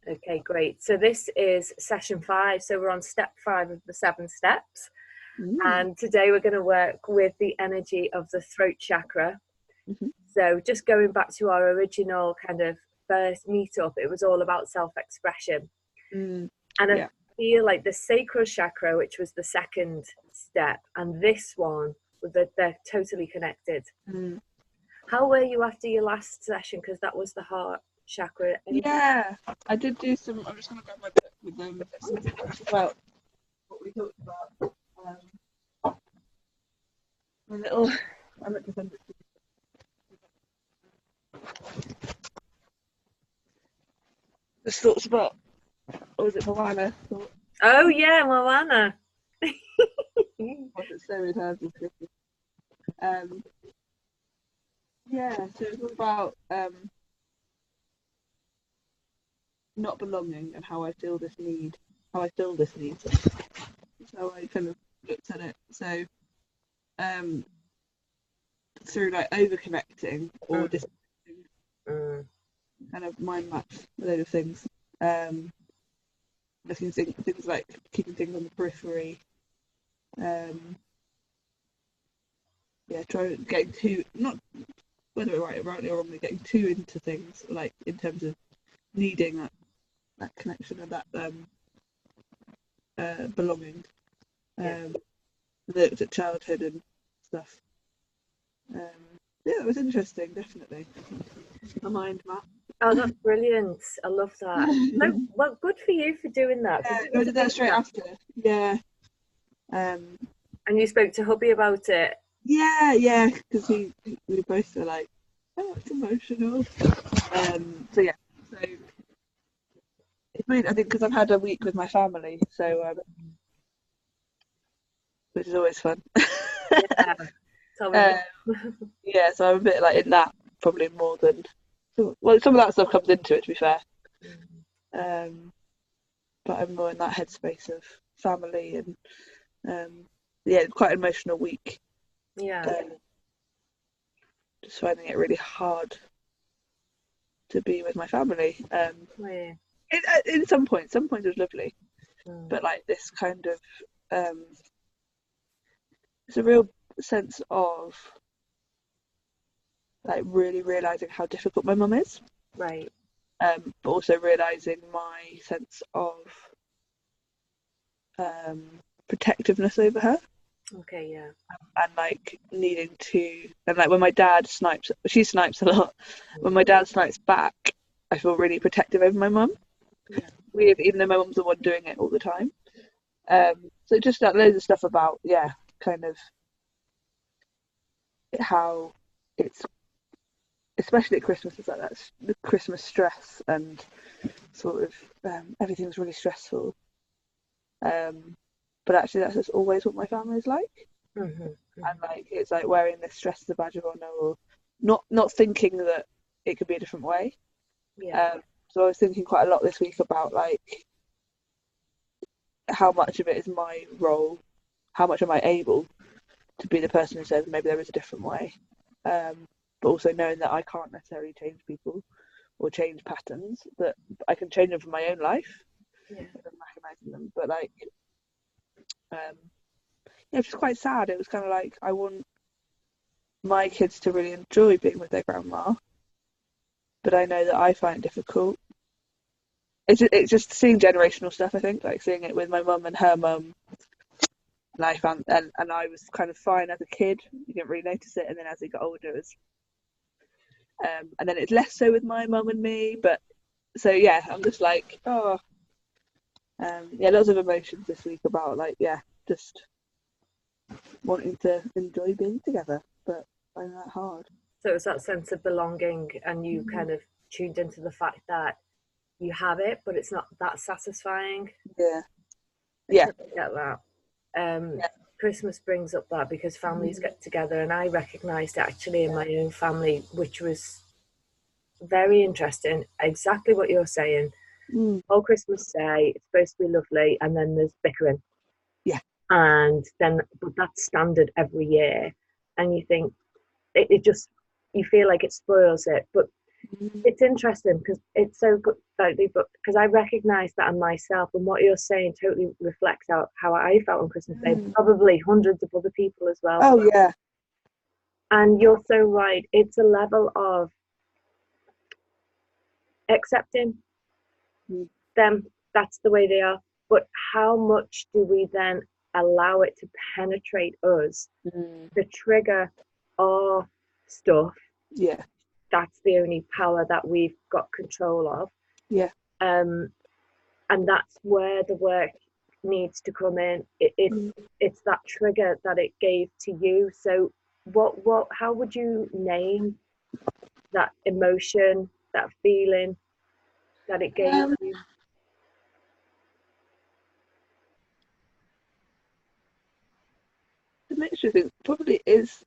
Okay, great. So this is session 5. So we're on step 5 of the 7 steps. And today we're going to work with the energy of the throat chakra. So just going back to our original kind of first meetup, it was all about self-expression. And I feel like the sacral chakra, which was the second step, and this one, they're totally connected. How were you after your last session? Because that was the heart chakra. Yeah, I did do some. I'm just going to grab my book with them. About what we talked about. My little. I meant to send it to you. Just thoughts about. Or was it Moana? Oh yeah, Moana. Was it stereotypes? Yeah, so it's all about not belonging and how I feel this need. How I feel this need. So I kind of looked at it. So through like over connecting or disconnecting, kind of mind maps a load of things. Looking at things like keeping things on the periphery. Trying getting too, not whether rightly or wrongly, getting too into things, like in terms of needing that connection and that belonging. Looked at childhood and stuff. It was interesting, definitely. A mind map. Oh, that's brilliant. I love that. So, well, good for you for doing that. Yeah, I did that straight after. Yeah. And you spoke to hubby about it? Yeah, because we both were like, oh, it's emotional. So it's made, I think, because I've had a week with my family, so which is always fun. Yeah, so I'm a bit like in that probably more than, well, some of that stuff comes into it, to be fair. But I'm more in that headspace of family and quite an emotional week. Just finding it really hard to be with my family. In some points it was lovely, but like this kind of it's a real sense of like really realizing how difficult my mum is, right? But also realizing my sense of protectiveness over her. Okay, yeah. And like needing to, and like when my dad snipes, she snipes a lot. When my dad snipes back, I feel really protective over my mum. Even though my mum's the one doing it all the time. So just that loads of stuff about kind of how it's, especially at Christmas, it's like that the Christmas stress and sort of everything's really stressful. But actually that's just always what my family's like. And like it's like wearing this stress as a badge of honour, or not thinking that it could be a different way. So I was thinking quite a lot this week about like how much of it is my role, how much am I able to be the person who says maybe there is a different way, but also knowing that I can't necessarily change people or change patterns, that I can change them for my own life, recognizing them. But like it's just quite sad. It was kind of like I want my kids to really enjoy being with their grandma, but I know that I find it difficult. It's just seeing generational stuff, I think, like seeing it with my mum and her mum. And I found, and I was kind of fine as a kid. You didn't really notice it, and then as we got older, it was, and then it's less so with my mum and me. But so I'm just like, lots of emotions this week about like just wanting to enjoy being together, but finding that hard. So it's that sense of belonging, and you kind of tuned into the fact that you have it, but it's not that satisfying. I get that. Christmas brings up that, because families get together, and I recognised it actually in my own family, which was very interesting. Exactly what you're saying. Whole Christmas Day, it's supposed to be lovely, and then there's bickering. And then, but that's standard every year, and you think it just, you feel like it spoils it. But it's interesting because it's so good, like, because I recognize that in myself, and what you're saying totally reflects how I felt on Christmas Day. Probably hundreds of other people as well. Oh yeah. And you're so right. It's a level of accepting them. That's the way they are. But how much do we then allow it to penetrate us, to trigger our stuff? Yeah. That's the only power that we've got control of. Yeah. And that's where the work needs to come in. It's that trigger that it gave to you. So how would you name that emotion, that feeling that it gave you? The mixture thing probably is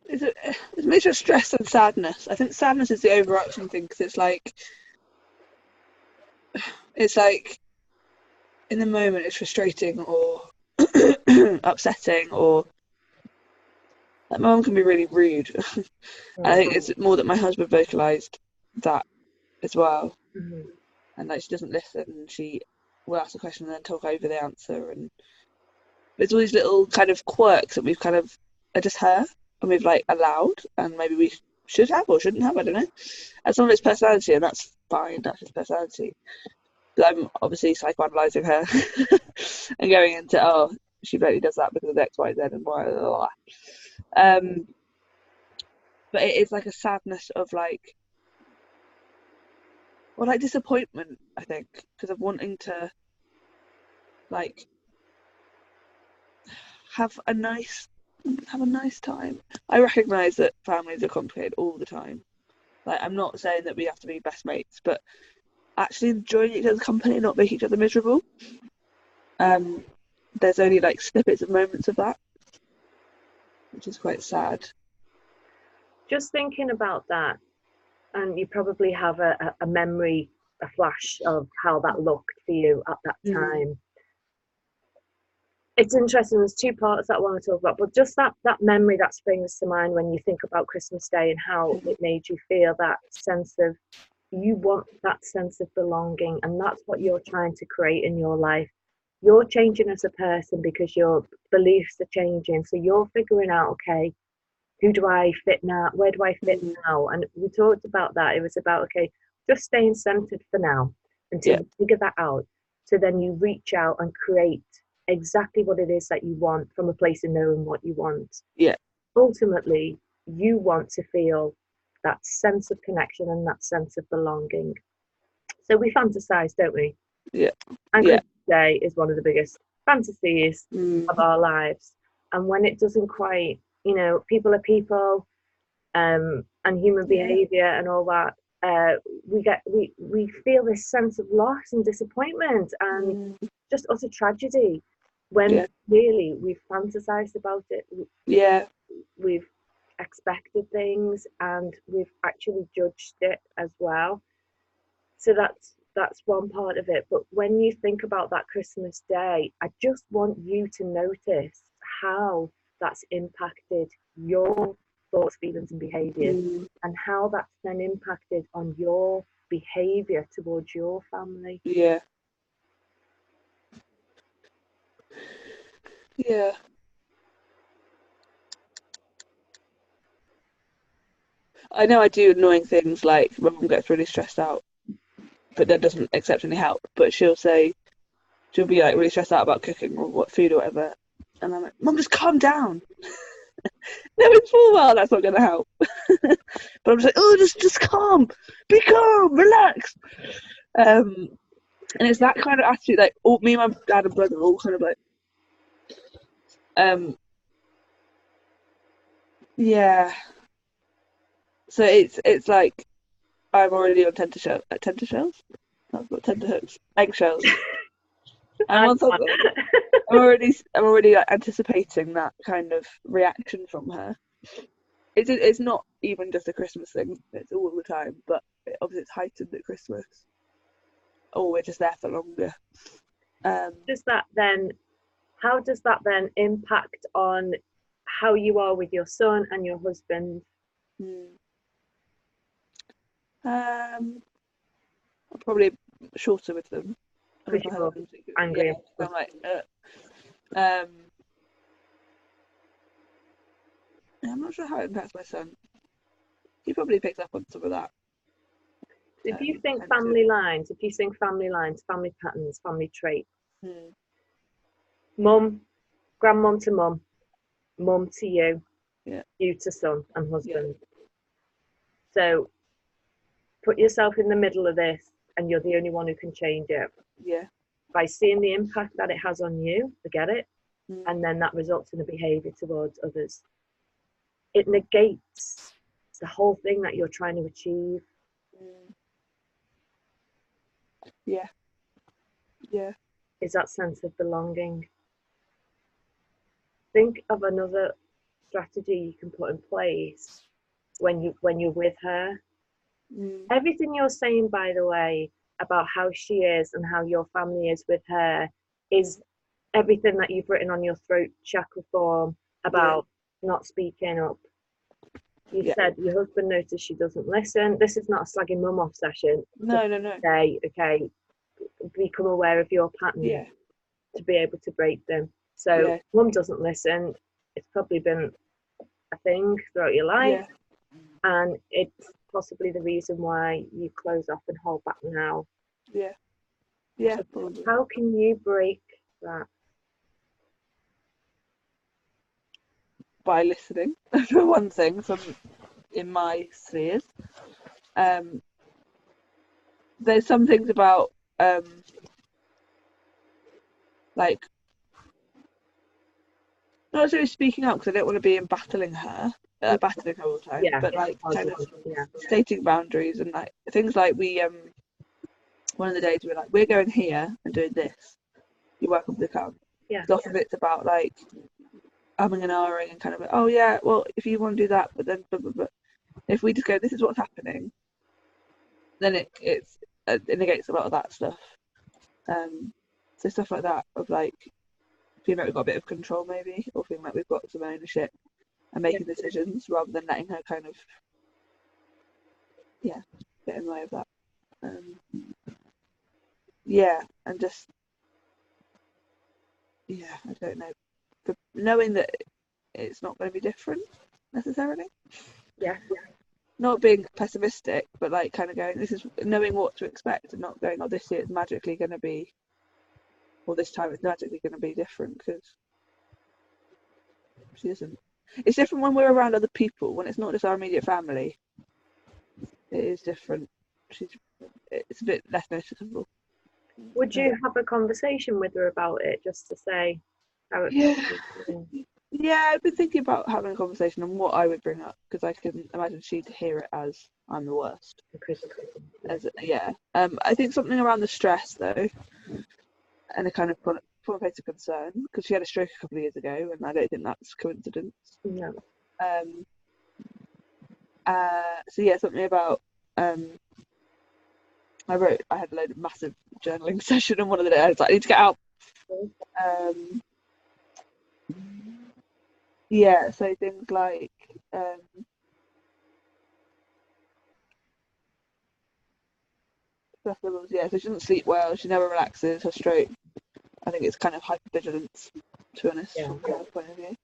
it's a mixture of stress and sadness. I think sadness is the overarching thing because it's like in the moment it's frustrating or upsetting, or like my mum can be really rude. I think it's more that my husband vocalised that as well, and like she doesn't listen, and she will ask a question and then talk over the answer, and there's all these little kind of quirks that we've kind of are just her and we've like allowed, and maybe we should have or shouldn't have, I don't know. And some of it's personality, and that's fine, that's his personality. But I'm obviously psychoanalyzing her and going into, oh, she really does that because of X, Y, Z, and blah, blah, blah. But it is like a sadness of like, or like disappointment, I think, because of wanting to like have a nice time. I recognise that families are complicated all the time. Like, I'm not saying that we have to be best mates, but actually enjoying each other's company and not make each other miserable. There's only like snippets of moments of that, which is quite sad. Just thinking about that, and you probably have a memory, a flash of how that looked for you at that time. It's interesting, there's two parts that I want to talk about, but just that memory that springs to mind when you think about Christmas Day and how it made you feel, that sense of, you want that sense of belonging, and that's what you're trying to create in your life. You're changing as a person because your beliefs are changing, so you're figuring out, okay, who do I fit now, where do I fit now? And we talked about that. It was about, okay, just staying centered for now until you figure that out, so then you reach out and create exactly what it is that you want from a place of knowing what you want. Ultimately, you want to feel that sense of connection and that sense of belonging. So we fantasize, don't we? And Christmas Day is one of the biggest fantasies of our lives. And when it doesn't quite, people are people, and human behavior and all that, we feel this sense of loss and disappointment and just utter tragedy, when really we've fantasized about it. We've expected things and we've actually judged it as well. So that's one part of it. But when you think about that Christmas Day, I just want you to notice how that's impacted your thoughts, feelings, and behaviors, and how that's then impacted on your behavior towards your family. I know I do annoying things, like my mum gets really stressed out but then doesn't accept any help, but she'll be like really stressed out about cooking or what food or whatever, and I'm like, Mum, just calm down. No, it's full well that's not going to help. But I'm just like, oh, just calm, be calm, relax. And it's that kind of attitude, like all, me and my dad and brother all kind of like, so it's like I'm already on tentershell, tentershells. That's not tenterhooks, eggshells. I'm on something. I'm already like, anticipating that kind of reaction from her. It's not even just a Christmas thing; it's all the time. But obviously, it's heightened at Christmas. Oh, we're just there for longer. Does that then? How does that then impact on how you are with your son and your husband? I'm probably shorter with them. And with Because my you're husband, angry. yeah, so I'm like, um, I'm not sure how it impacts my son. He probably picks up on some of that. If you think Tend to. family lines, family patterns, family traits, Hmm. mum, grandmum to mum, mum to you, Yeah, you to son and yeah, husband. So put yourself in the middle of this, and you're the only one who can change it. yeah. By seeing the impact that it has on you, forget it, Mm. and then that results in a behavior towards others. It negates the whole thing that you're trying to achieve. Mm. Yeah, yeah. Is that sense of belonging. Think of another strategy you can put in place when you're with her. Mm. Everything you're saying, by the way, about how she is and how your family is with her is everything that you've written on your throat chakra form Yeah, about not speaking up. You yeah. said your husband noticed she doesn't listen. This is not a slagging mum off session. No, no, no. Say, okay, become aware of your patterns Yeah, to be able to break them. So yeah, mum doesn't listen. It's probably been a thing throughout your life, yeah, and it's possibly the reason why you close off and hold back now. yeah, yeah. So Probably. how can you break that? By listening, for one thing, from in my spheres. Um, there's some things about like not necessarily speaking up because I don't want to be in battling her all the time, Yeah, but like kind of yeah, stating boundaries and like things like we one of the days we were like we're going here and doing this. You're welcome to come. yeah, Lots of it's about like umming and ahhing and kind of like, oh yeah, well if you want to do that, but then blah, blah, blah. If we just go, this is what's happening, then it negates a lot of that stuff. So stuff like that of like feeling like we've got a bit of control maybe, or feeling like we've got some ownership and yeah. making decisions rather than letting her kind of yeah get in the way of that. Um, yeah, and just yeah, I don't know, but knowing that it's not going to be different necessarily. Yeah. Not being pessimistic, but like kind of going, this is knowing what to expect and not going, oh, this year it's magically going to be, or this time it's magically going to be different because she isn't. It's different when we're around other people, when it's not just our immediate family. It is different. She's, it's a bit less noticeable. Would you have a conversation with her about it just to say how it Yeah, feels? yeah. I've been thinking about having a conversation and what I would bring up because I can imagine she'd hear it as I'm the worst. Criticism. As yeah, I think something around the stress though, and a kind of from a place of concern because she had a stroke a couple of years ago, and I don't think that's coincidence. No. Um, so yeah, something about I had a load of massive journaling session, and one of the days I was like, I need to get out. Um, yeah, so things like stress levels. Yeah, so she doesn't sleep well. She never relaxes. Her stroke. I think it's kind of hypervigilance, to be honest, Yeah. from her point of view.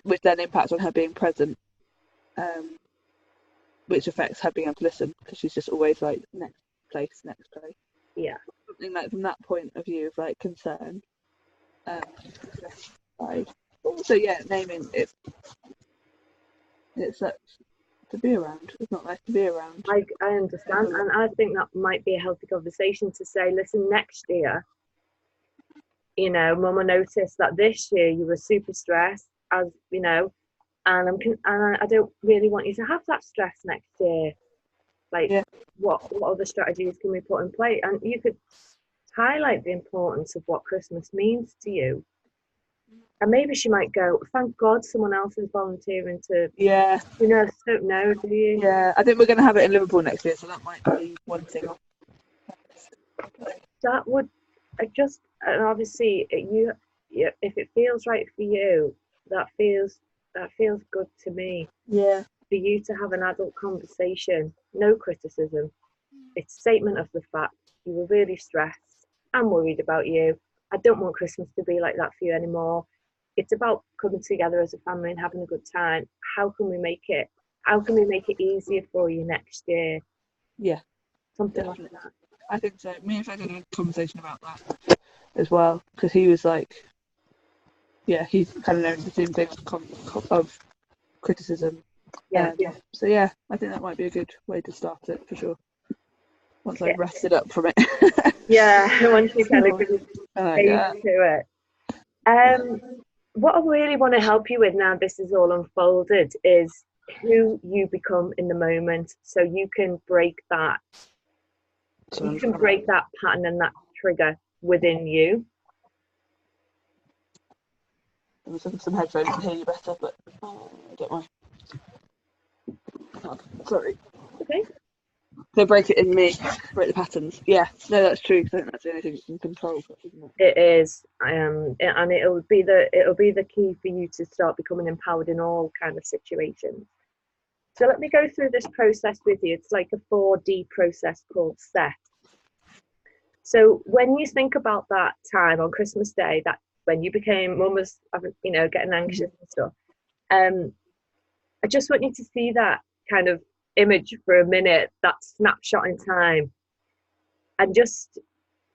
Which then impacts on her being present, which affects her being able to listen because she's just always like next place, next place. Yeah. Something like from that point of view of like concern. Um, like, also, yeah, naming it sucks to be around. It's not nice to be around. I understand, and I think that might be a healthy conversation to say, listen, next year, Mama noticed that this year you were super stressed, as and I don't really want you to have that stress next year. Like, Yeah, what other strategies can we put in place? And you could highlight the importance of what Christmas means to you. And maybe she might go, thank God someone else is volunteering to, yeah, don't know, do you? yeah. I think we're going to have it in Liverpool next year, so that might be one thing. That would and obviously if it feels right for you, that feels good to me. Yeah, for you to have an adult conversation, no criticism. It's statement of the fact you were really stressed. I'm worried about you. I don't want Christmas to be like that for you anymore. It's about coming together as a family and having a good time. How can we make it? How can we make it easier for you next year? Yeah, Something definitely. like that. I think so. Me and Fred had a conversation about that as well, because he was like, yeah, he's kind of known the same thing of criticism. Yeah. So yeah, I think that might be a good way to start it for sure. Once I've rested up from it. Yeah, once you kind of get Yeah. to it. What I really want to help you with now this is all unfolded is who you become in the moment, so you can break that. You can break that pattern and that trigger within you. Some headphones to hear you better, but don't worry. Oh, sorry. Okay. So break it in me, break the patterns. Yeah, no, that's true. Because I think that's the only thing you can control, isn't it? It is, and it'll be the key for you to start becoming empowered in all kind of situations. So let me go through this process with you. It's like a 4D process called SETT. So when you think about that time on Christmas Day, that when you became mum was, getting anxious and stuff, I just want you to see that kind of image for a minute, that snapshot in time, and just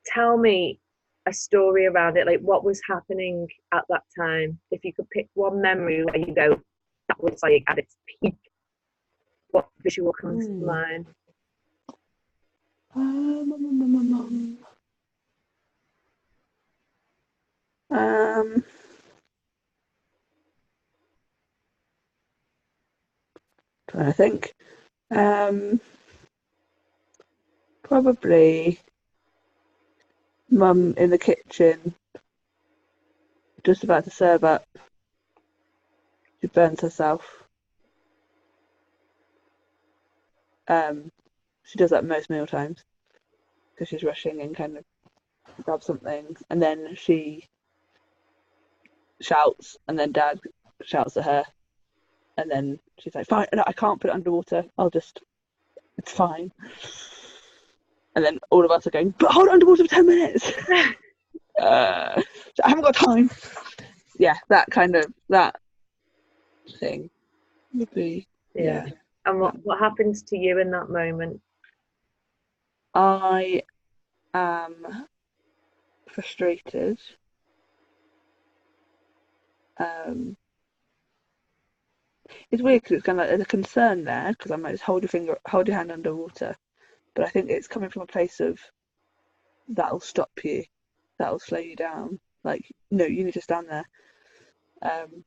tell me a story around it, like what was happening at that time. If you could pick one memory where you go, that was like at its peak, what visual comes to mind? Trying to think. Probably Mum in the kitchen, just about to serve up. She burns herself. She does that most meal times because she's rushing and kind of grabs something, and then she shouts, and then Dad shouts at her, and then she's like, "Fine, no, I can't put it underwater. It's fine." And then all of us are going, "But hold it underwater for 10 minutes." I haven't got time. Yeah, that thing would be. Yeah. And what happens to you in that moment? I am frustrated. It's weird because it's kind of like there's a concern there because I'm like, just hold your hand underwater, but I think it's coming from a place of that'll stop you, that'll slow you down. Like, no, you need to stand there. And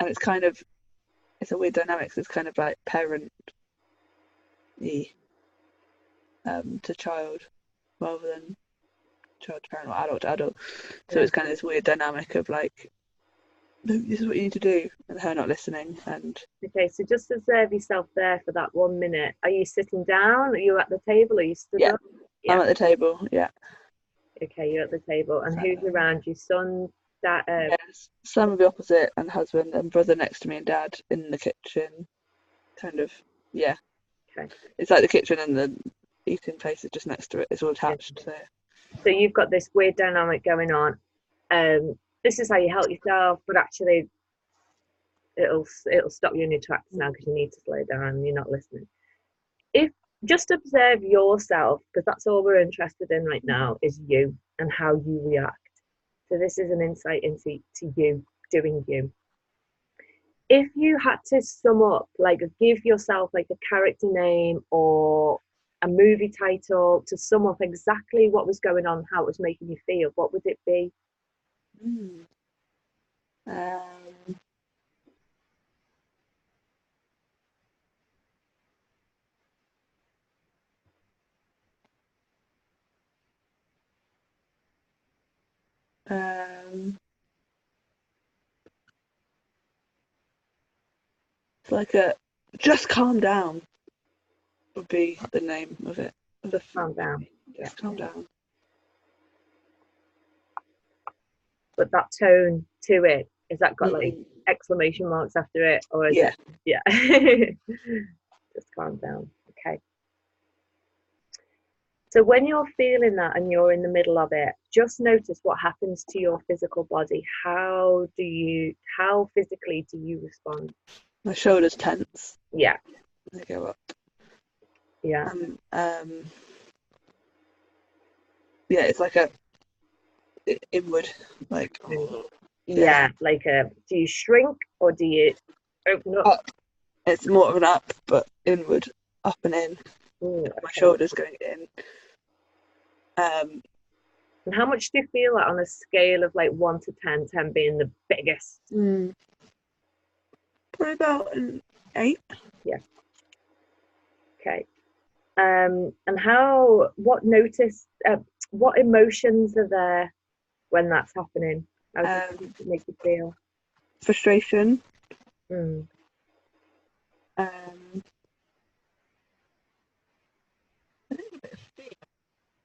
it's a weird dynamic. It's kind of like parent to child rather than child to parent or adult to adult. So it's kind of this weird dynamic of like, no, this is what you need to do, and her not listening. And okay, so just observe yourself there for that 1 minute. Are you sitting down? Are you at the table? Are you stood up? Yeah, I'm at the table. Yeah. Okay, you're at the table, and who's around you? Son, dad? Yes, son of the opposite, and husband, and brother next to me, and dad in the kitchen. Kind of, yeah. Okay. It's like the kitchen and the eating place is just next to it. It's all attached. So you've got this weird dynamic going on. This is how you help yourself, but actually, it'll stop you in your tracks now because you need to slow down and you're not listening. If just observe yourself, because that's all we're interested in right now is you and how you react. So this is an insight into you doing you. If you had to sum up, like give yourself like a character name or a movie title to sum up exactly what was going on, how it was making you feel, what would it be? It's like a just calm down would be the name of it. Calm down. Just calm down. But that tone to it, is that got like exclamation marks after it, or is Yeah. it? Yeah. Just calm down. Okay. So when you're feeling that and you're in the middle of it, just notice what happens to your physical body. How physically do you respond? My shoulders tense. Yeah. They go up. Yeah. Yeah, it's like a inward, like. Yeah. Like do you shrink or do you open up? Up. It's more of an up, but inward, up and in. Okay. My shoulders going in. And how much do you feel that on a scale of like 1 to 10, 10 being the biggest? Probably about an 8. Yeah. Okay. And what emotions are there when that's happening? How does it make you feel? Frustration.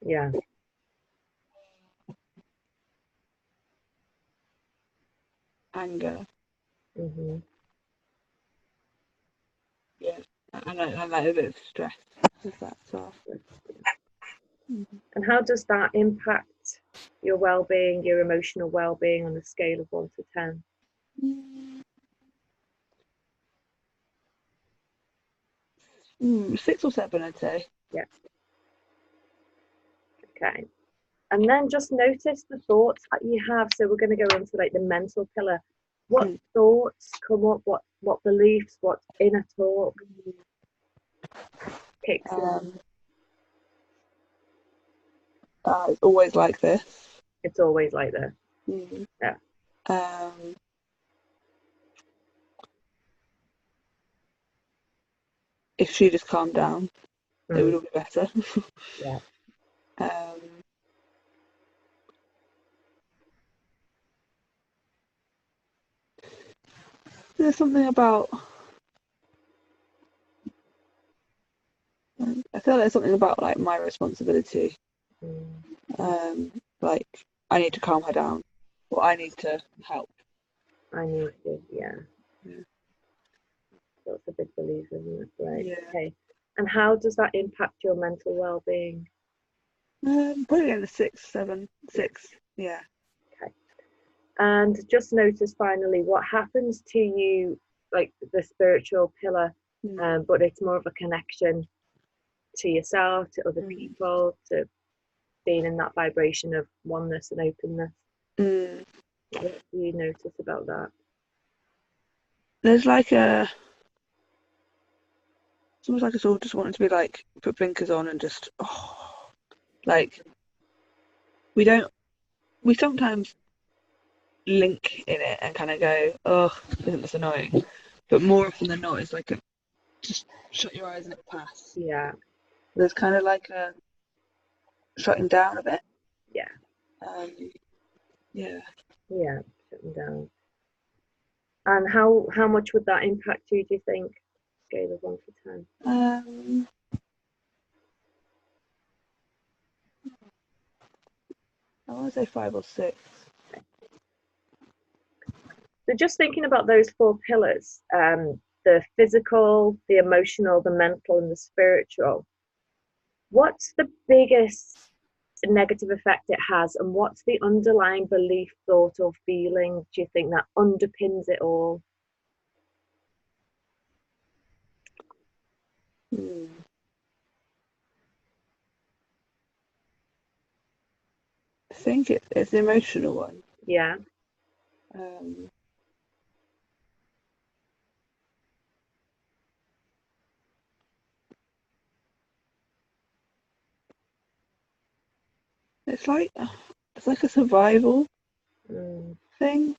Yeah. Anger. Yeah. And like a bit of stress with that as well. And how does that impact your well-being, your emotional well-being on a scale of 1 to 10? 6 or 7, I'd say. Yeah. Okay. And then just notice the thoughts that you have. So we're going to go into like the mental pillar. What thoughts come up? What beliefs? What inner talk kicks in? It's always like this. It's always like this. Yeah. If she just calmed down, it would all be better. Yeah. There's something about. I feel there's something about like my responsibility. Like I need to calm her down, or I need to help. I need to, yeah. That's a big belief, isn't it? Right. Yeah. Okay. And how does that impact your mental well-being? Probably in the 6, 7, 6. Yeah. Okay. And just notice finally what happens to you, like the spiritual pillar, but it's more of a connection to yourself, to other people, to being in that vibration of oneness and openness. What do you notice about that? There's like it's almost like it's all just wanting to be like put blinkers on and just like we sometimes link in it and kind of go, oh, isn't this annoying? But more often than not, it's like just shut your eyes and it pass. Yeah. There's kind of like a shutting down a bit. Yeah. Yeah. Yeah, shutting down. And how much would that impact you, do you think? Scale of 1 to 10. I want to say 5 or 6. So just thinking about those 4 pillars, the physical, the emotional, the mental, and the spiritual, what's the biggest negative effect it has, and what's the underlying belief, thought, or feeling, do you think, that underpins it all? I think it's the emotional one. Yeah. It's like a survival thing.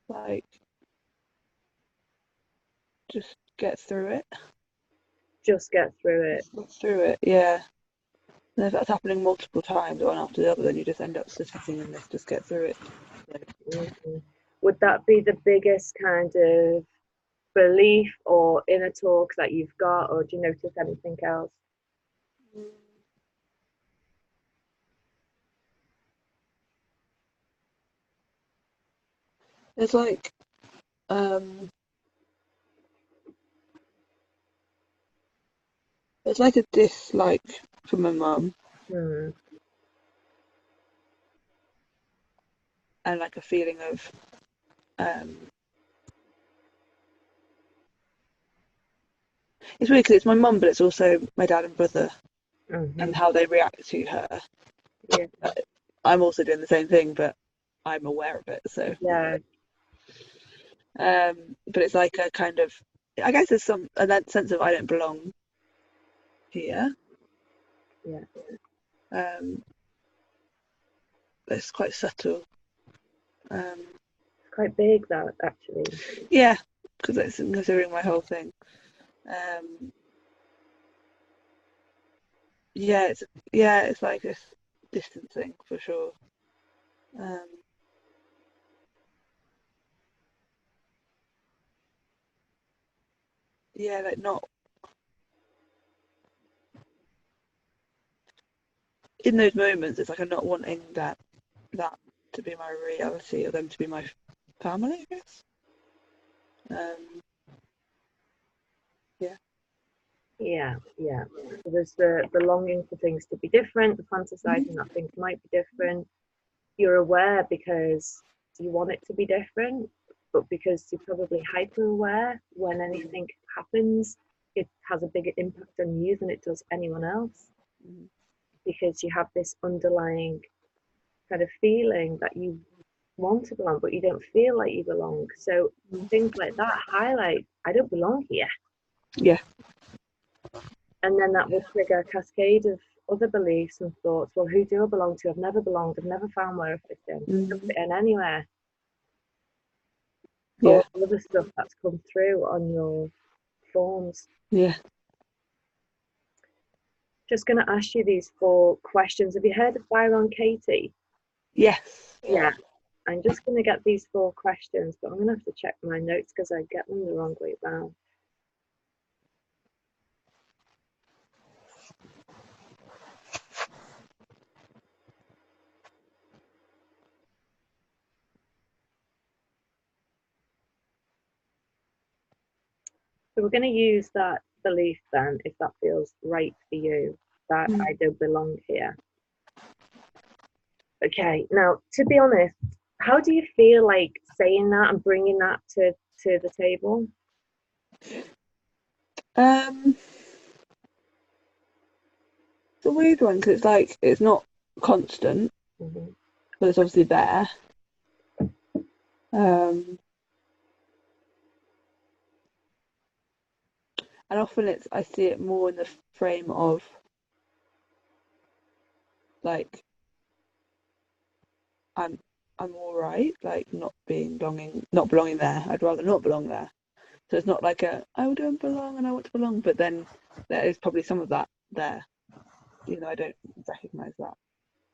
Like just get through it. Just get through it. Get through it, yeah. And if that's happening multiple times, one after the other, then you just end up sitting in this, just get through it. Would that be the biggest kind of belief or inner talk that you've got, or do you notice anything else? It's like um, it's like a dislike from my mum, Hmm. and like a feeling of um, it's weird because it's my mum, but it's also my dad and brother Mm-hmm. and how they react to her. Yeah. I'm also doing the same thing, but I'm aware of it. So, Yeah. but it's like a kind of, I guess there's some that sense of I don't belong here. Yeah. Um, it's quite subtle. Um, It's quite big, that actually. yeah, because it's considering my whole thing. Um, yeah, it's like this distancing for sure. Um, yeah, like not in those moments. It's like I'm not wanting that to be my reality or them to be my family, I guess. Um, yeah. Yeah, yeah. So there's the longing for things to be different, the fantasizing Mhm. that things might be different. You're aware because you want it to be different, but because you're probably hyper aware when anything happens, it has a bigger impact on you than it does anyone else, Mhm. because you have this underlying kind of feeling that you want to belong, but you don't feel like you belong. So things like that highlight, I don't belong here. Yeah. And then that will trigger a cascade of other beliefs and thoughts. Well, who do I belong to? I've never belonged. I've never found where I fit in. I don't Mhm. fit in anywhere. Yeah. All the other stuff that's come through on your forms. Yeah. Just going to ask you these 4 questions. Have you heard of Byron Katie? Yes. Yeah. Yeah. I'm just going to get these 4 questions, but I'm going to have to check my notes because I get them the wrong way round. So we're going to use that belief then, if that feels right for you, that I Mm. don't belong here. Okay, now to be honest, how do you feel like saying that and bringing that to the table? Um, it's a weird one because it's like it's not constant, Mm-hmm. but it's obviously there. Um, and often I see it more in the frame of like I'm I'm all right, like not belonging there. I'd rather not belong there. So it's not like I don't belong and I want to belong, but then there is probably some of that there, even though I don't recognize that.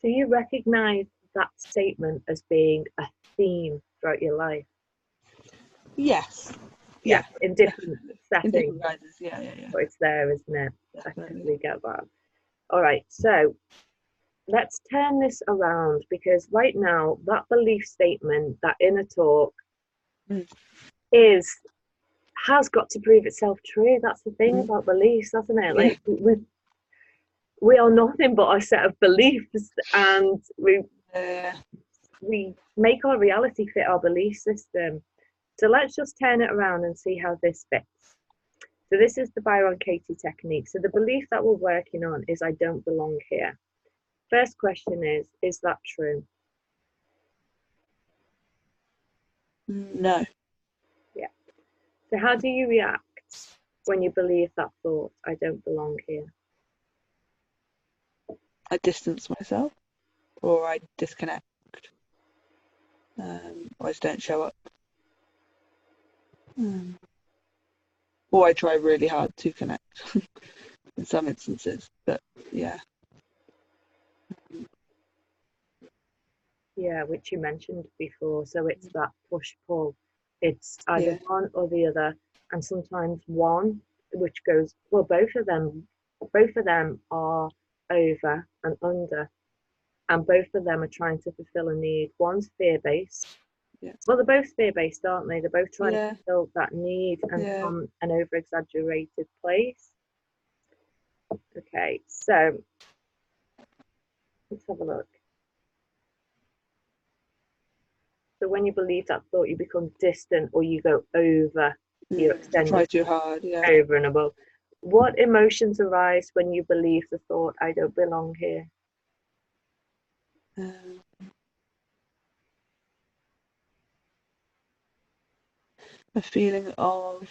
Do you recognize that statement as being a theme throughout your life? Yes. Yeah, Yeah, in different definitely. In different settings, guises. Yeah, yeah, yeah. but it's there, isn't it? I Definitely. totally get that. All right, so let's turn this around because right now, that belief statement, that inner talk, Mm, is has got to prove itself true. That's the thing mm. about beliefs, isn't it? Yeah. Like we are nothing but a set of beliefs, and Uh, we make our reality fit our belief system. So let's just turn it around and see how this fits. So this is the Byron Katie technique. So the belief that we're working on is I don't belong here. First question is that true? no, Yeah. So how do you react when you believe that thought, I don't belong here? I distance myself or I disconnect, or I just don't show up. Um, or I try really hard to connect in some instances. But yeah. Yeah, which you mentioned before. So it's that push pull. It's either Yeah. one or the other, and sometimes one, which goes well. Both of them are over and under, and both of them are trying to fulfill a need. One's fear based, Yeah. Well, they're both fear-based, aren't they? They're both trying Yeah. to fulfill that need and Yeah. from an over-exaggerated place. Okay, so let's have a look. So when you believe that thought, you become distant or you go over, you extend Try it too hard. Yeah. over and above. What emotions arise when you believe the thought, I don't belong here? A feeling of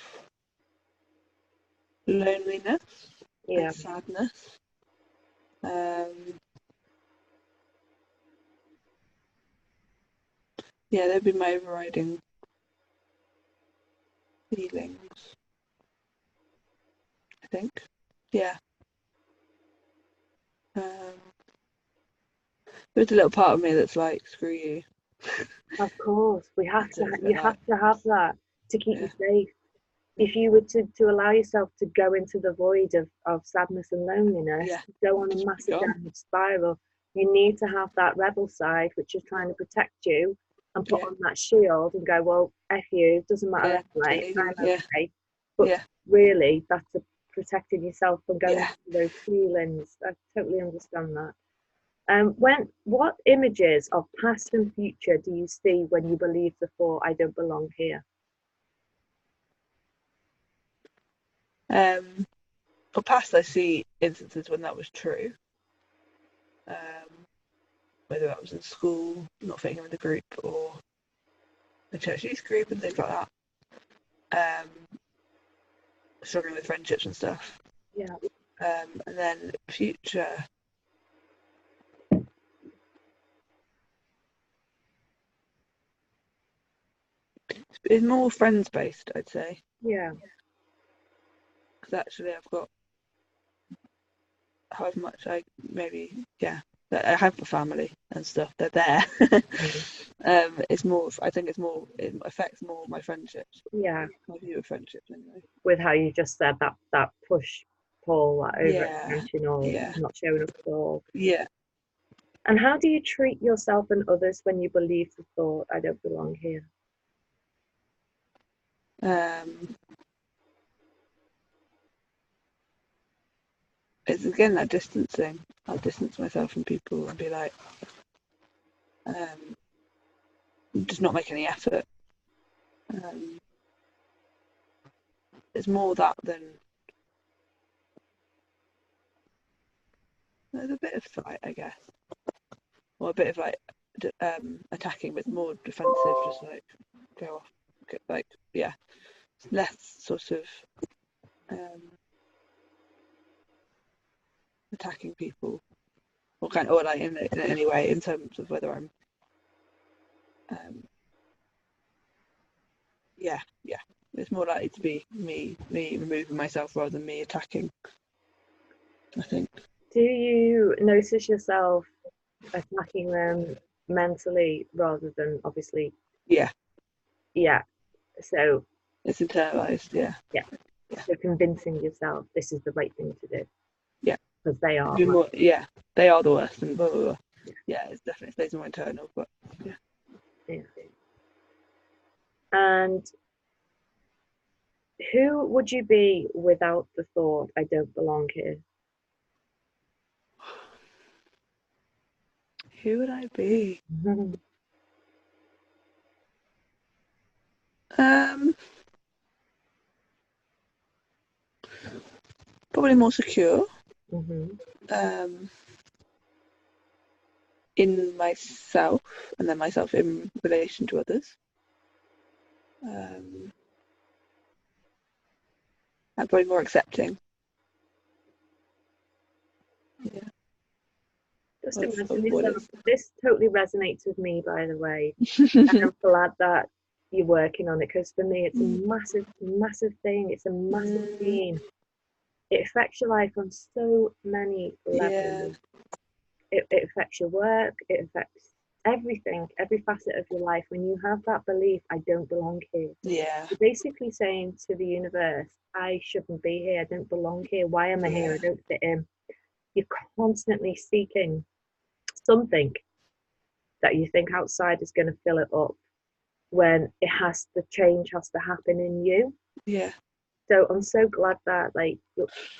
loneliness Yeah, and sadness. Yeah, that'd be my overriding feelings, I think. Yeah. There's a little part of me that's like, screw you. of course. We have So to. it's a bit You have like, to have that to keep you yeah. safe. If you were to allow yourself to go into the void of sadness and loneliness, Yeah. go on a Just be massive gone. downward spiral, you need to have that rebel side, which is trying to protect you, and put Yeah. on that shield and go, well, F you, doesn't matter Yeah. Don't anyway, need I'm you. Yeah. okay. But Yeah. really, that's protecting yourself from going Yeah. through those feelings. I totally understand that. What images of past and future do you see when you believe the thought, I don't belong here? For past, I see instances when that was true. Whether that was in school, not fitting in with the group, or the church youth group and things like that. Struggling with friendships and stuff. Yeah. And then future, it's more friends based, I'd say. Yeah. Because actually, I've got however much I maybe, yeah, I have a family and stuff. They're there. Mm. It's more. I think it's more. It affects more my friendships. Yeah. My view of friendships, anyway. With how you just said that push pull, that over Yeah. extension or Yeah. not showing up at all. Yeah. And how do you treat yourself and others when you believe the thought, I don't belong here? Um, it's again that distancing. I'll distance myself from people and be like, just not make any effort. It's more that than there's a bit of fight, I guess, or a bit of like attacking, but more defensive. Just like go off, like yeah, less sort of attacking people, or kind of, or like in any way in terms of whether I'm yeah, yeah. It's more likely to be me removing myself rather than me attacking, I think. Do you notice yourself attacking them mentally rather than obviously? Yeah, Yeah. So it's internalized. Yeah, yeah. yeah, So convincing yourself this is the right thing to do yeah. because they are. More, yeah, they are the worst, and blah, blah, blah. Yeah. Yeah, it's definitely stays more internal, but yeah. Yeah. And who would you be without the thought, I don't belong here? Who would I be? Um, Probably more secure. Mm-hmm. Um, in myself, and then myself in relation to others. I'm probably more accepting. Yeah. Just Of imagine what yourself. is. This totally resonates with me, by the way. And I'm glad that you're working on it because for me, it's a massive, massive thing. It's a massive theme. It affects your life on so many Yeah, levels. It affects your work. It affects everything, every facet of your life. When you have that belief, I don't belong here. yeah, You're basically saying to the universe, I shouldn't be here. I don't belong here. Why am I here? I yeah, don't fit in. You're constantly seeking something that you think outside is going to fill it up. when the change has to happen in you. Yeah. So I'm so glad that like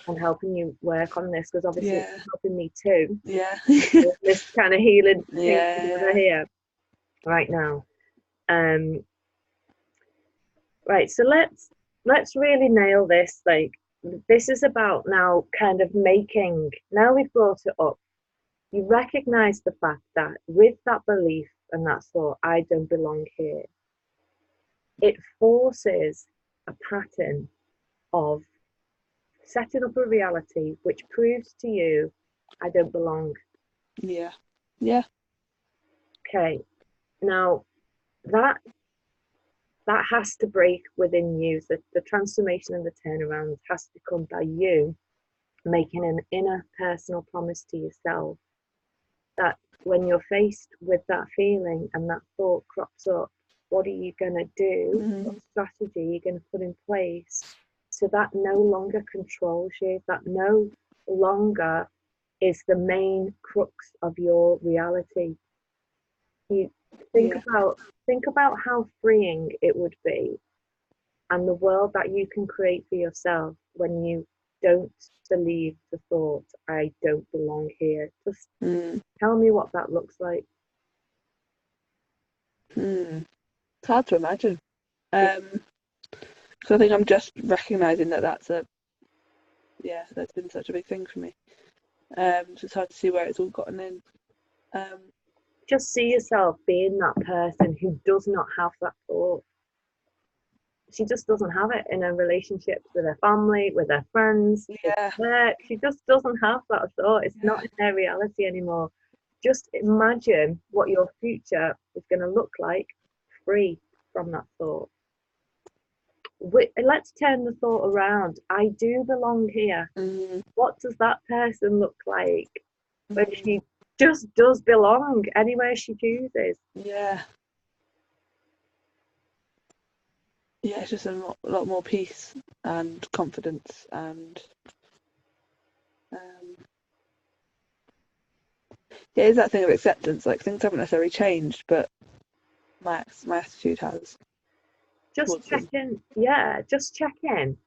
I'm helping you work on this, because obviously Yeah. it's helping me too. Yeah. This kind of healing Yeah. here right now. Right, so let's really nail this. Like, this is about now kind of making, now we've brought it up, you recognize the fact that with that belief and that thought, I don't belong here, it forces a pattern of setting up a reality which proves to you I don't belong. Yeah. Yeah. Okay, now that has to break within you. The transformation and the turnaround has to come by you making an inner personal promise to yourself that when you're faced with that feeling and that thought crops up, what are you going to do? What strategy are you going to put in place so that no longer controls you, that no longer is the main crux of your reality? You think about how freeing it would be, and the world that you can create for yourself when you don't believe the thought, I don't belong here. Just tell me what that looks like. It's hard to imagine. So I think I'm just recognizing that that's been such a big thing for me. So it's hard to see where it's all gotten in. Just see yourself being that person who does not have that thought. She just doesn't have it in her relationships with her family, with her friends, with Yeah. work. She just doesn't have that thought. It's not in her reality anymore. Just imagine what your future is going to look like free from that thought. Let's turn the thought around. I do belong here. What does that person look like when she just does belong anywhere she chooses? Yeah. Yeah, it's just a lot more peace and confidence and yeah, it's that thing of acceptance. Like, things haven't necessarily changed, but my attitude has Just towards check them. in. Yeah, just check in.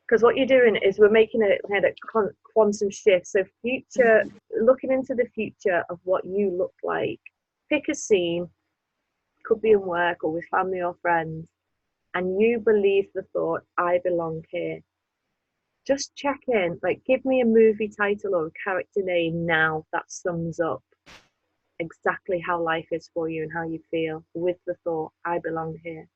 Because what you're doing is we're making a kind of quantum shift. So future, looking into the future of what you look like. Pick a scene, could be in work or with family or friends, and you believe the thought, I belong here. Just check in. Like, give me a movie title or a character name now that sums up exactly how life is for you and how you feel with the thought, I belong here.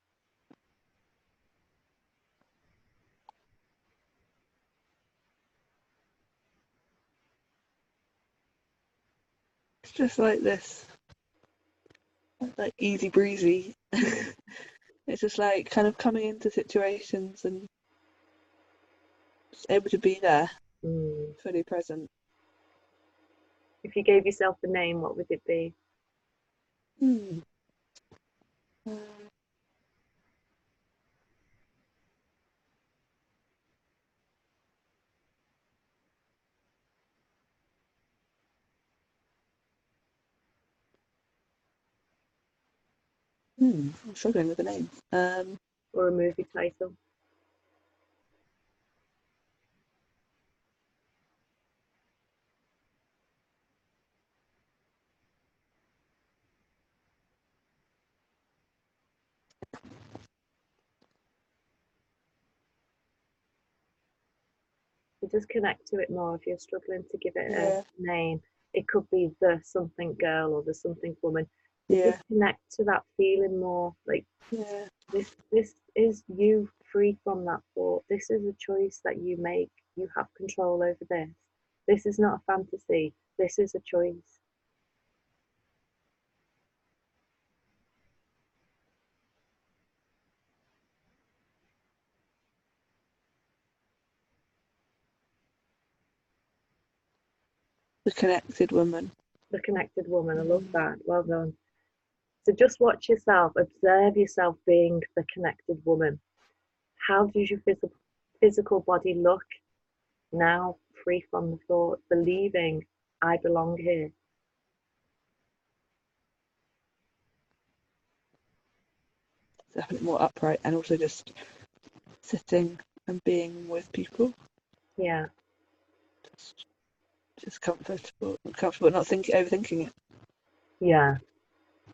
It's just like this, like easy breezy. It's just like kind of coming into situations and just able to be there, fully present. If you gave yourself a name, what would it be? Hmm. I'm struggling with the name. Or a movie title? So just connect to it more if you're struggling to give it a Yeah, name. It could be the something girl or the something woman. So yeah, just connect to that feeling more. Like, yeah. this is you free from that thought. This is a choice that you make. You have control over this. This is not a fantasy. This is a choice. The connected woman. The connected woman. I love that. Well done. So just watch yourself, observe yourself being the connected woman. How does your physical body look now, free from the thought, believing I belong here? definitely more upright, and also just sitting and being with people. Yeah. Just comfortable, not overthinking it. Yeah.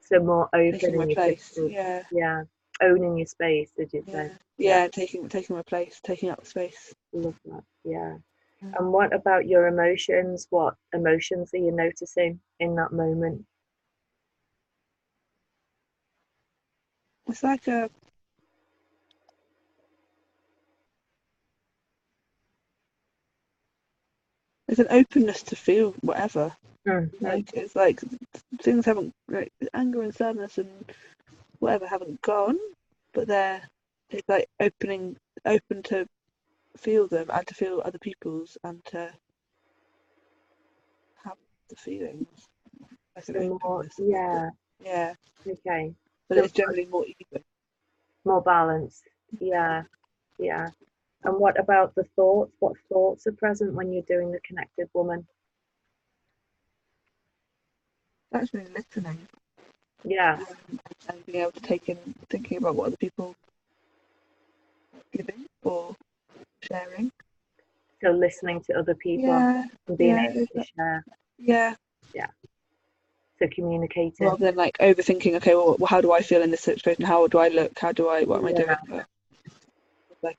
So more open Taking my in your place. physical, Yeah. yeah. Owning your space, did you Yeah. say? Yeah. Yeah. Taking my place, taking up space. Love that. Yeah. Mm. And what about your emotions? What emotions are you noticing in that moment? It's like there's an openness to feel whatever. Mm-hmm. Like it's like things haven't, like anger and sadness and whatever haven't gone, but it's like open to feel them and to feel other people's and to have the feelings. Like an So more, openness about it. yeah. Yeah, Okay. but So it's generally more even. more balance. Yeah. Yeah. And what about the thoughts? What thoughts are present when you're doing the connected woman? Actually listening Yeah. and being able to take in thinking about what other people are giving or sharing. So listening to other people Yeah, and being yeah, able to share. yeah. Yeah. So communicating. Rather than like overthinking, okay, well, how do I feel in this situation? How do I look? What am I Yeah. doing? But like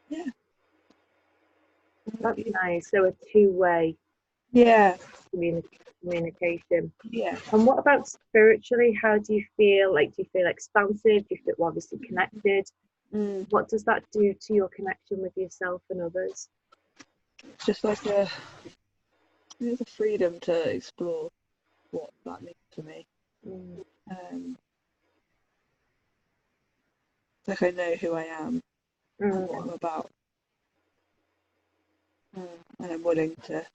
yeah, That's nice. So a two-way yeah, communication. yeah. And what about spiritually? How do you feel? Like, do you feel expansive? Do you feel obviously connected? Mm. What does that do to your connection with yourself and others? It's just like there's a freedom to explore what that means to me. Mm. Like I know who I am and what Mm. I'm about, and I'm willing to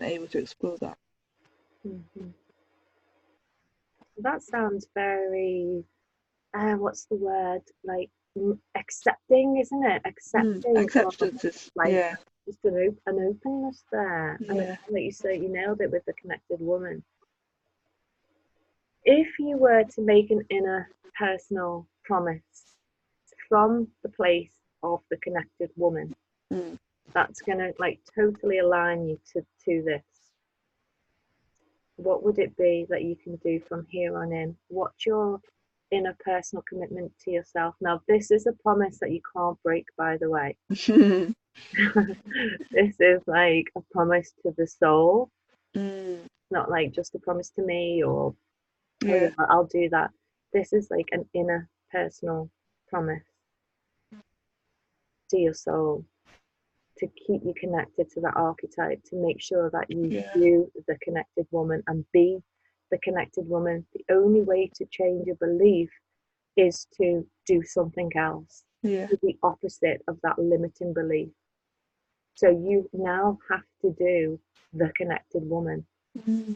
able to explore that. Mm-hmm. That sounds very, what's the word? Like accepting, isn't it? Accepting of Acceptance is like yeah, just an openness there. And yeah. like you say, you nailed it with the connected woman. If you were to make an inner personal promise from the place of the connected woman, Mm. that's gonna like totally align you to this. What would it be that you can do from here on in? What's your inner personal commitment to yourself? Now, this is a promise that you can't break, by the way. This is like a promise to the soul, Mm. not like just a promise to me or, oh yeah, Yeah, I'll do that. This is like an inner personal promise to your soul to keep you connected to that archetype, to make sure that you yeah, do the connected woman and be the connected woman. The only way to change a belief is to do something else, yeah. to the opposite of that limiting belief. So you now have to do the connected woman. Mm.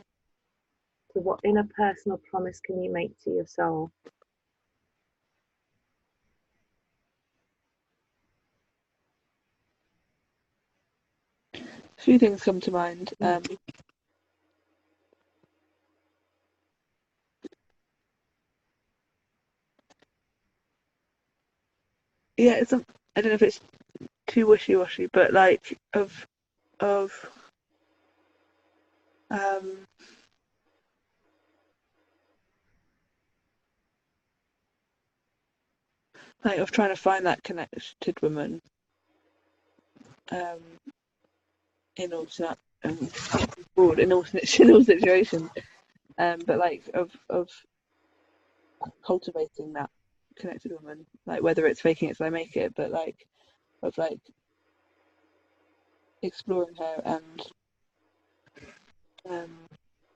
So what inner personal promise can you make to your soul? A few things come to mind. Yeah, I don't know if it's too wishy-washy, but like of um like of trying to find that connected woman um in all broad in all in all situations. But like of cultivating that connected woman, like whether it's faking it till I make it, but like of like exploring her and um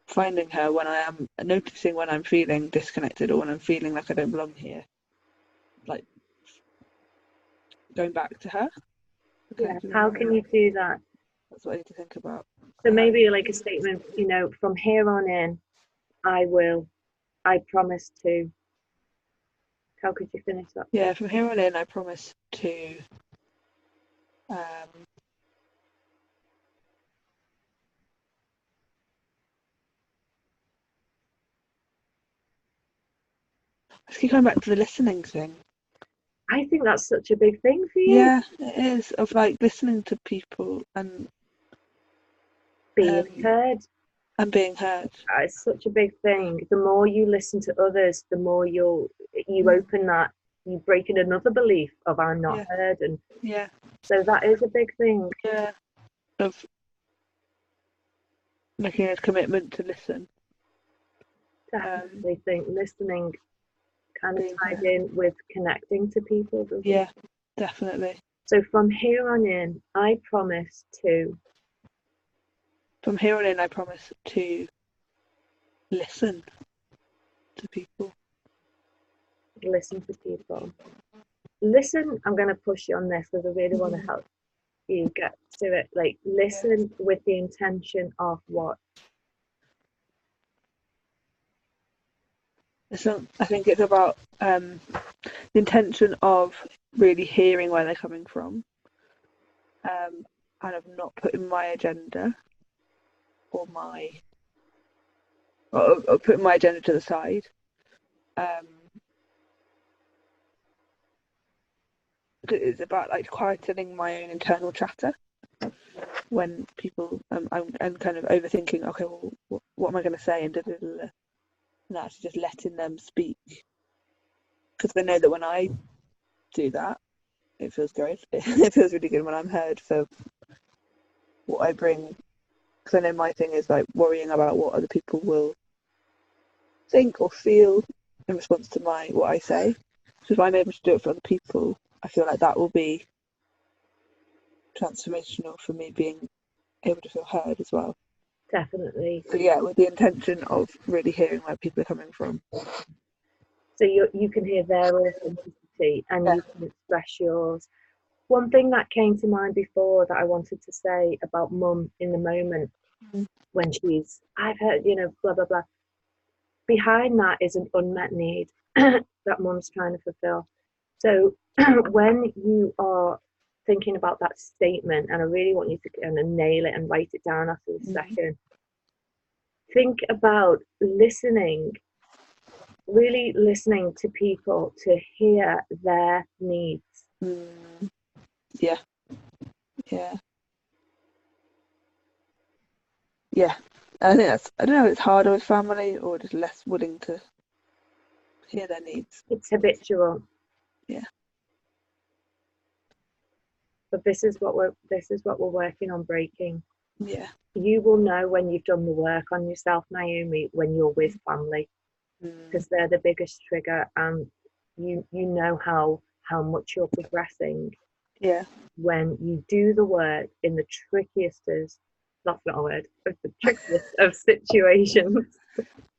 finding her when I am noticing when I'm feeling disconnected or when I'm feeling like I don't belong here, like going back to her, the Yeah, connected how woman. can you do that? That's what I need to think about. So maybe like a statement, from here on in, I will, I promise to. How could you finish that? Yeah, from here on in, I promise to um, just keep going back to the listening thing. I think that's such a big thing for you. Yeah, it is, of like listening to people and Being heard. And being heard. It's such a big thing. The more you listen to others, the more you open that, you break in another belief of I'm not heard, and so that is a big thing. Yeah, of making a commitment to listen. Definitely think listening kind of ties in with connecting to people, doesn't it? Definitely. So from here on in, I promise to. From here on in, I promise to listen to people. Listen to people. Listen, I'm going to push you on this because I really want to help you get to it. Like, listen with the intention of what? So I think it's about the intention of really hearing where they're coming from, and of not putting my agenda or putting my agenda to the side. It's about like quietening my own internal chatter when people I'm kind of overthinking. Okay, well, what am I going to say? And actually just letting them speak, because I know that when I do that, it feels great. It feels really good when I'm heard for what I bring, because I know my thing is like worrying about what other people will think or feel in response to what I say. So if I'm able to do it for other people, I feel like that will be transformational for me being able to feel heard as well. Definitely. So yeah, with the intention of really hearing where people are coming from. So you can hear their authenticity and you can express yours. One thing that came to mind before that I wanted to say about mum in the moment when I've heard, blah, blah, blah. Behind that is an unmet need that mum's trying to fulfill. So when you are thinking about that statement, and I really want you to kind of nail it and write it down after this session, think about really listening to people to hear their needs. Yeah. I think I don't know, it's harder with family or just less willing to hear their needs. It's habitual. Yeah. But this is what we're working on breaking. Yeah. You will know when you've done the work on yourself, Naomi, when you're with family, because they're the biggest trigger, and you know how much you're progressing. Yeah. When you do the work in the trickiest of, that's not a word, but the trickiest of situations.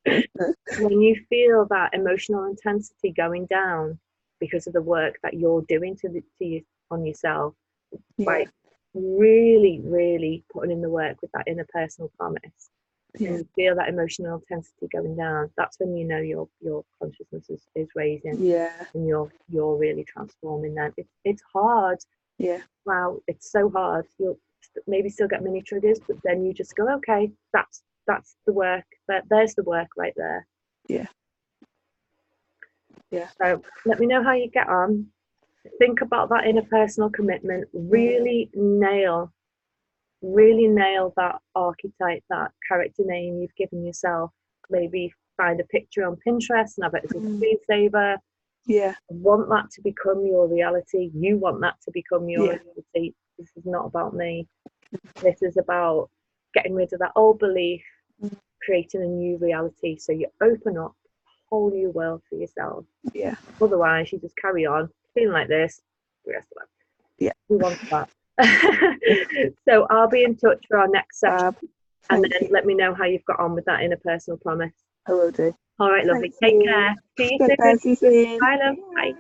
When you feel that emotional intensity going down because of the work that you're doing to you on yourself, by really, really putting in the work with that interpersonal promise, and you feel that emotional intensity going down, that's when you know your consciousness is raising, and you're really transforming them. It's hard. Wow, it's so hard. You'll maybe still get mini triggers, but then you just go, okay, that's the work. There's the work right there. So let me know how you get on. Think about that interpersonal commitment. Really nail that archetype, that character name you've given yourself. Maybe find a picture on Pinterest and have it as a screensaver. I want that to become your reality. You want that to become your reality. This is not about me. This is about getting rid of that old belief, creating a new reality. So you open up a whole new world for yourself. Otherwise, you just carry on feeling like this the rest of life. Who wants that? So I'll be in touch for our next session, and then let me know how you've got on with that interpersonal promise. I will do. All right, lovely. Take care. See you soon. See you soon. Bye, love. Bye.